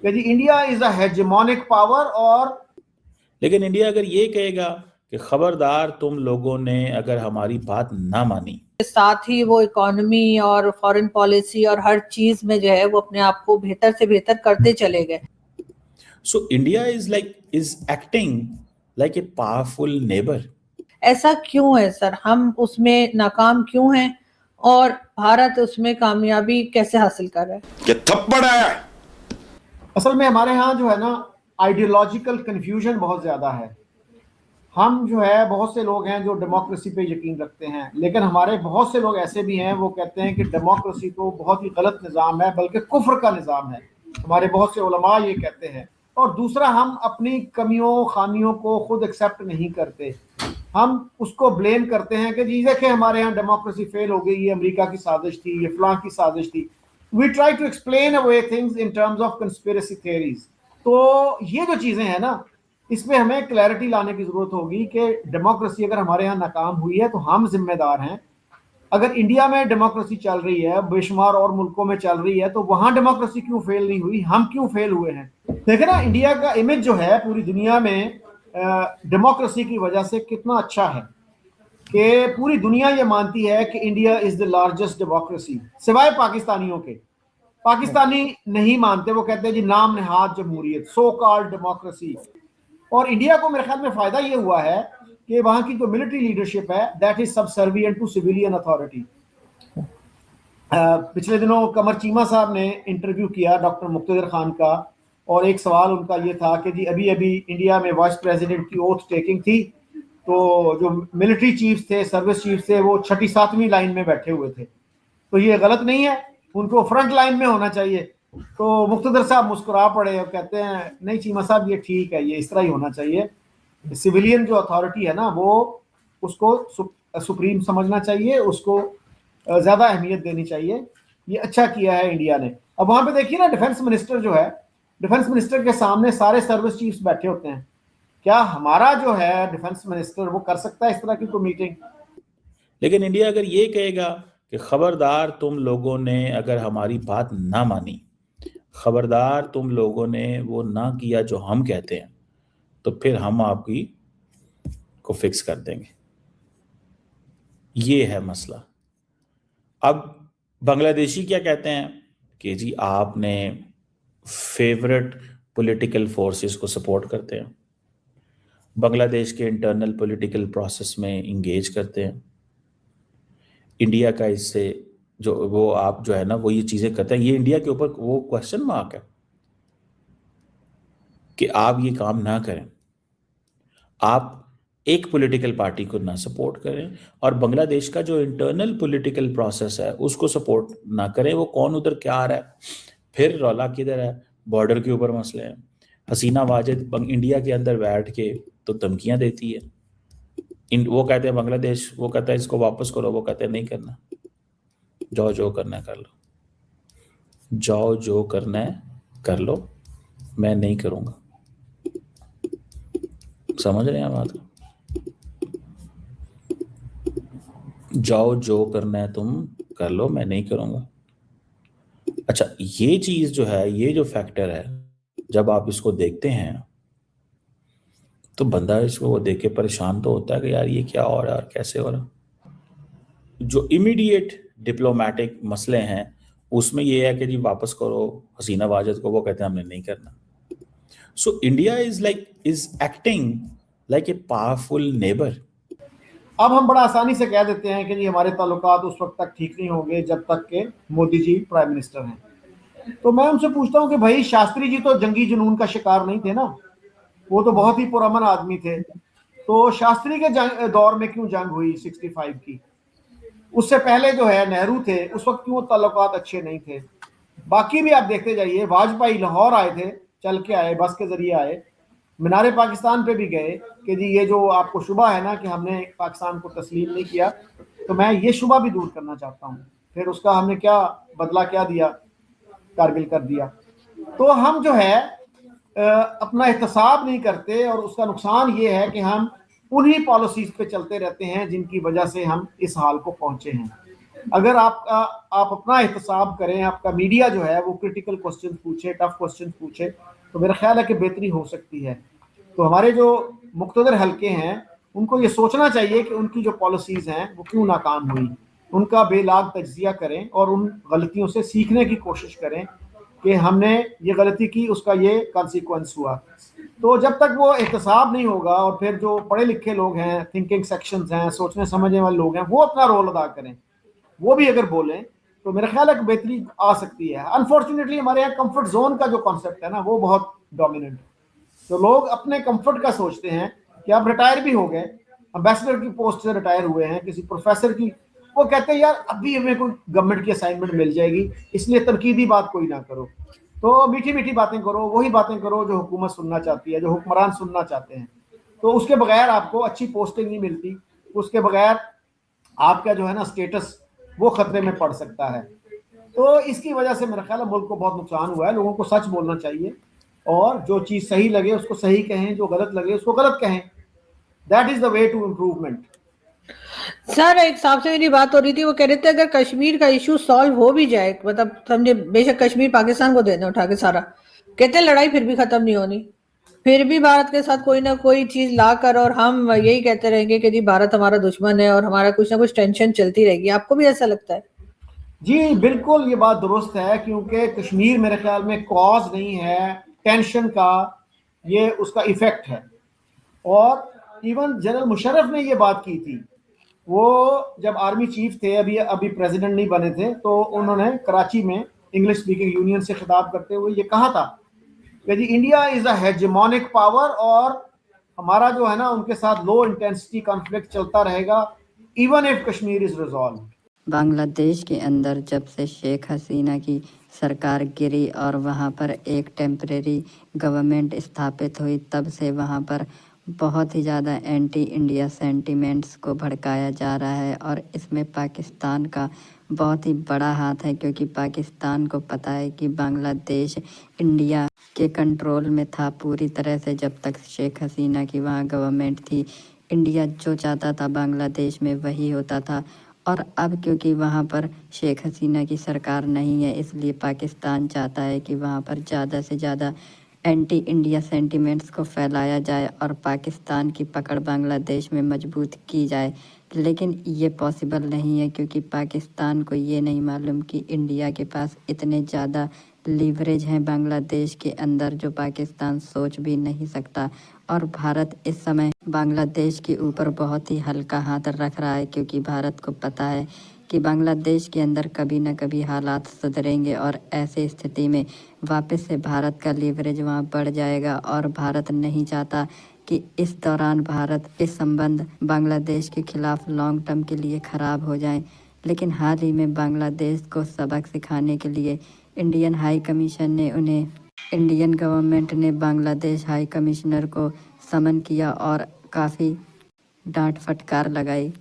कि जी India is a hegemonic power. और लेकिन इंडिया अगर ये कहेगा कि खबरदार तुम लोगों ने अगर हमारी बात ना मानी, साथ ही वो इकोनॉमी और फॉरेन पॉलिसी और हर चीज में जो है वो अपने आप को बेहतर से बेहतर करते चले गए। So India is acting like a powerful neighbour. ऐसा क्यों है सर? हम उसमें नाकाम क्यों हैं और भारत उसमें कामयाबी कैसे हासिल कर रहा है? ये थप्पड़ है। असल में हमारे यहाँ जो है ना आइडियोलॉजिकल कंफ्यूजन बहुत ज्यादा है। हम जो है बहुत से लोग हैं जो डेमोक्रेसी पे यकीन रखते हैं, लेकिन हमारे बहुत से लोग ऐसे भी हैं वो कहते हैं कि डेमोक्रेसी तो बहुत ही गलत निज़ाम है, बल्कि कुफ्र का निज़ाम है। हमारे बहुत से उलमा ये कहते हैं। और दूसरा, हम अपनी कमियों खामियों को खुद एक्सेप्ट नहीं करते। हम उसको ब्लेम करते हैं कि जी देखिए हमारे यहाँ डेमोक्रेसी फेल हो गई, ये अमेरिका की साजिश थी, ये फलां की साजिश थी। We try to explain away things in terms of conspiracy theories. तो ये जो चीज़ें हैं ना, इसमें हमें क्लैरिटी लाने की जरूरत होगी कि डेमोक्रेसी अगर हमारे यहाँ नाकाम हुई है तो हम जिम्मेदार हैं। अगर इंडिया में डेमोक्रेसी चल रही है, बेशुमार और मुल्कों में चल रही है, तो वहां डेमोक्रेसी क्यों फेल नहीं हुई, हम क्यों फेल हुए हैं? देखे ना, इंडिया का इमेज जो है पूरी दुनिया में डेमोक्रेसी की वजह से कितना अच्छा है कि पूरी दुनिया ये मानती है कि India is the largest democracy, सिवाय पाकिस्तानियों के। पाकिस्तानी नहीं मानते, वो कहते हैं जी नाम नहाद जमहूरियत, सो कॉल्ड डेमोक्रेसी। और इंडिया को मेरे ख्याल में फायदा ये हुआ है कि वहां की जो मिलिट्री लीडरशिप है that is subservient to civilian authority. पिछले दिनों कमर चीमा साहब ने इंटरव्यू किया डॉक्टर मुक्तदिर खान का, और एक सवाल उनका ये था कि जी अभी अभी इंडिया में वाइस प्रेसिडेंट की ओथ टेकिंग थी, तो जो मिलिट्री चीफ्स थे, सर्विस चीफ्स थे, वो 6ठी 7वीं लाइन में बैठे हुए थे। तो ये गलत नहीं है, उनको फ्रंट लाइन में होना चाहिए। तो मुक्तदर साहब मुस्कुरा पड़े और कहते हैं नहीं चीमा साहब ये ठीक है, ये इस तरह ही होना चाहिए। सिविलियन जो अथॉरिटी है ना वो उसको सुप्रीम समझना चाहिए, उसको ज्यादा अहमियत देनी चाहिए। ये अच्छा किया है इंडिया ने। अब वहां पे देखिए ना, डिफेंस मिनिस्टर जो है, डिफेंस मिनिस्टर के सामने सारे सर्विस चीफ्स बैठे होते हैं। क्या हमारा जो है डिफेंस मिनिस्टर वो कर सकता है इस तरह की कोई मीटिंग? लेकिन इंडिया अगर ये कहेगा कि खबरदार तुम लोगों ने अगर हमारी बात ना मानी, खबरदार तुम लोगों ने वो ना किया जो हम कहते हैं, तो फिर हम आपकी को फिक्स कर देंगे। ये है मसला। अब बांग्लादेशी क्या कहते हैं कि जी आपने फेवरेट पॉलिटिकल फोर्सेस को सपोर्ट करते हैं, बांग्लादेश के इंटरनल पॉलिटिकल प्रोसेस में इंगेज करते हैं, इंडिया का इससे जो वो आप जो है ना वो ये चीज़ें करते हैं। ये इंडिया के ऊपर वो क्वेश्चन मार्क है कि आप ये काम ना करें, आप एक पॉलिटिकल पार्टी को ना सपोर्ट करें और बांग्लादेश का जो इंटरनल पॉलिटिकल प्रोसेस है उसको सपोर्ट ना करें। वो कौन उधर क्या आ रहा है, फिर रौला किधर है, बॉर्डर के ऊपर मसले हैं। हसीना वाजिद इंडिया के अंदर बैठ के तो धमकियां देती है। वो कहते हैं बांग्लादेश, वो कहता है इसको वापस करो, वो कहते हैं नहीं करना, जाओ जो करना है कर लो, जाओ जो करना है कर लो, मैं नहीं करूंगा। समझ रहे हैं बात को? जाओ जो करना है तुम कर लो, मैं नहीं करूंगा। अच्छा, ये चीज जो है, ये जो फैक्टर है, जब आप इसको देखते हैं तो बंदा इसको वो देख के परेशान तो होता है कि यार ये क्या हो रहा है और कैसे हो रहा। जो इमीडिएट डिप्लोमेटिक मसले हैं उसमें ये है कि जी वापस करो हसीना वाजिद को, वो कहते हैं हमने नहीं करना। So India is acting like a powerful neighbour. अब हम बड़ा आसानी से कह देते हैं कि जी हमारे ताल्लुकात उस वक्त तक ठीक नहीं होंगे जब तक के मोदी जी प्राइम मिनिस्टर हैं। तो मैं उनसे पूछता हूं कि भाई शास्त्री जी तो जंगी जुनून का शिकार नहीं थे ना, वो तो बहुत ही पुरअमन आदमी थे। तो शास्त्री के दौर में क्यों जंग हुई 65 की? उससे पहले जो है नेहरू थे, उस वक्त क्यों ताल्लुकात अच्छे नहीं थे? बाकी भी आप देखते जाइए, वाजपेयी लाहौर आए थे, चल के आए, बस के जरिए आए, मीनारे पाकिस्तान पे भी गए कि जी ये जो आपको शुबा है ना कि हमने पाकिस्तान को तस्लीम नहीं किया, तो मैं ये शुबा भी दूर करना चाहता हूँ। फिर उसका हमने क्या बदला क्या दिया? कारगिल कर दिया। तो हम जो है अपना एहतसाब नहीं करते, और उसका नुकसान ये है कि हम उन्हीं पॉलिसीज पे चलते रहते हैं जिनकी वजह से हम इस हाल को पहुंचे हैं। अगर आप अपना एहतसाब करें, आपका मीडिया जो है वो क्रिटिकल क्वेश्चन पूछे, टफ क्वेश्चन पूछे, तो मेरा ख्याल है कि बेहतरी हो सकती है। तो हमारे जो मुक्तदर हलके हैं उनको ये सोचना चाहिए कि उनकी जो पॉलिसीज़ हैं वो क्यों नाकाम हुई, उनका बेलाग तज्जिया करें और उन गलतियों से सीखने की कोशिश करें कि हमने ये गलती की, उसका ये कॉन्सिक्वेंस हुआ। तो जब तक वो एहतसाब नहीं होगा और फिर जो पढ़े लिखे लोग हैं, थिंकिंग सेक्शंस हैं, सोचने समझने वाले लोग हैं, वो अपना रोल अदा करें, वो भी अगर बोलें, तो मेरा ख्याल है कि बेहतरी आ सकती है। अनफॉर्चुनेटली हमारे यहाँ कंफर्ट जोन का जो कॉन्सेप्ट है ना, वो बहुत डोमिनेंट है। तो लोग अपने कंफर्ट का सोचते हैं कि आप रिटायर भी हो गए, एम्बेसडर की पोस्ट से रिटायर हुए हैं, किसी प्रोफेसर की, वो कहते हैं यार अभी हमें कोई गवर्नमेंट की असाइनमेंट मिल जाएगी, इसलिए तनकीदी बात कोई ना करो। तो मीठी मीठी बातें करो, वही बातें करो जो हुकूमत सुनना चाहती है, जो हुक्मरान सुनना चाहते हैं। तो उसके बगैर आपको अच्छी पोस्टिंग नहीं मिलती, उसके बगैर आपका जो है ना स्टेटस वो खतरे में पड़ सकता है। तो इसकी वजह से मेरा ख्याल है मुल्क को बहुत नुकसान हुआ है। लोगों को सच बोलना चाहिए और जो चीज़ सही लगे उसको सही कहें, जो गलत लगे उसको गलत कहें। That is the way to improvement. Sir एक साहब से मेरी बात हो रही थी, वो कह रहे थे अगर कश्मीर का इशू सॉल्व हो भी जाए, मतलब समझे, बेशक कश्मीर पाकिस्तान को देना उठा के सारा, कहते हैं लड़ाई फिर भी खत्म नहीं होनी, फिर भी भारत के साथ कोई ना कोई चीज ला कर और हम यही कहते रहेंगे कि जी भारत हमारा दुश्मन है और हमारा कुछ ना कुछ टेंशन चलती रहेगी। आपको भी ऐसा लगता है? जी बिल्कुल, ये बात दुरुस्त है, क्योंकि कश्मीर मेरे ख्याल में कॉज नहीं है टेंशन का, ये उसका इफेक्ट है। और इवन जनरल मुशर्रफ ने ये बात की थी, वो जब आर्मी चीफ थे, अभी अभी प्रेसिडेंट नहीं बने थे, तो उन्होंने कराची में इंग्लिश स्पीकिंग यूनियन से खिताब करते हुए ये कहा था कि जी India is a hegemonic power और हमारा जो है ना उनके साथ लो इंटेंसिटी कॉन्फ्लिक्ट चलता रहेगा even if Kashmir is resolve. Bangladesh के अंदर जब से शेख हसीना की सरकार गिरी और वहाँ पर एक टेम्परेरी गवर्नमेंट स्थापित हुई, तब से वहाँ पर बहुत ही ज़्यादा एंटी इंडिया सेंटिमेंट्स को भड़काया जा रहा है। और इसमें पाकिस्तान का बहुत ही बड़ा हाथ है, क्योंकि पाकिस्तान को पता है कि बांग्लादेश इंडिया के कंट्रोल में था पूरी तरह से। जब तक शेख हसीना की वहाँ गवर्नमेंट थी, इंडिया जो चाहता था बांग्लादेश में वही होता था। और अब क्योंकि वहाँ पर शेख हसीना की सरकार नहीं है, इसलिए पाकिस्तान चाहता है कि वहाँ पर ज़्यादा से ज़्यादा एंटी इंडिया सेंटिमेंट्स को फैलाया जाए और पाकिस्तान की पकड़ बांग्लादेश में मजबूत की जाए। लेकिन ये पॉसिबल नहीं है, क्योंकि पाकिस्तान को ये नहीं मालूम कि इंडिया के पास इतने ज़्यादा लीवरेज हैं बांग्लादेश के अंदर, जो पाकिस्तान सोच भी नहीं सकता। और भारत इस समय बांग्लादेश के ऊपर बहुत ही हल्का हाथ रख रहा है, क्योंकि भारत को पता है कि बांग्लादेश के अंदर कभी न कभी हालात सुधरेंगे और ऐसे स्थिति में वापस से भारत का लीवरेज वहाँ बढ़ जाएगा। और भारत नहीं चाहता कि इस दौरान भारत के संबंध बांग्लादेश के खिलाफ लॉन्ग टर्म के लिए ख़राब हो जाएं। लेकिन हाल ही में बांग्लादेश को सबक सिखाने के लिए इंडियन हाई कमीशन ने इंडियन गवर्नमेंट ने बांग्लादेश हाई कमिश्नर को समन किया और काफ़ी डांट फटकार लगाई।